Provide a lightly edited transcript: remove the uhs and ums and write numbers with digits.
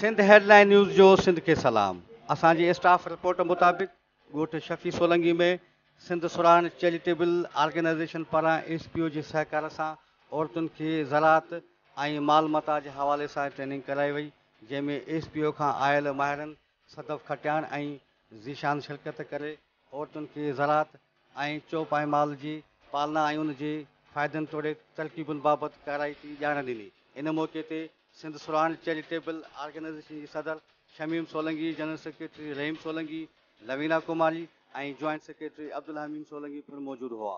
Sindh headline news जो सिंध के सलाम। असांजी स्टाफ रिपोर्ट मुताबिक़ ॻोठ शफ़ी सोलंगी में सिंध सुरान चैरिटेबल ऑर्गेनाइज़ेशन पारां एसपीओ जे सहकार सां औरतुनि खे ज़राअत ऐं माल मता जे हवाले सां ट्रेनिंग कराई वई, जंहिंमें एसपीओ खां आयल माहिरनि सदफ़ खटियाण ऐं ज़ीशान शिरकत करे औरतुनि खे ज़राअत ऐं चौपाईमाल जी पालना ऐं उन जे फ़ाइदनि तोड़े तरकीबुनि बाबति काराइती ॼाण ॾिनी। इन मौक़े ते सिंध सुरान चैरिटेबल ऑर्गेनाइज़ेशन जी सदर शमीम सोलंगी, जनरल सेक्रेटरी रहीम सोलंगी, लवीना कुमारी ऐं जॉइंट सेक्रेटरी अब्दुल हमीम सोलंगी पिणु मौजूदु हुआ।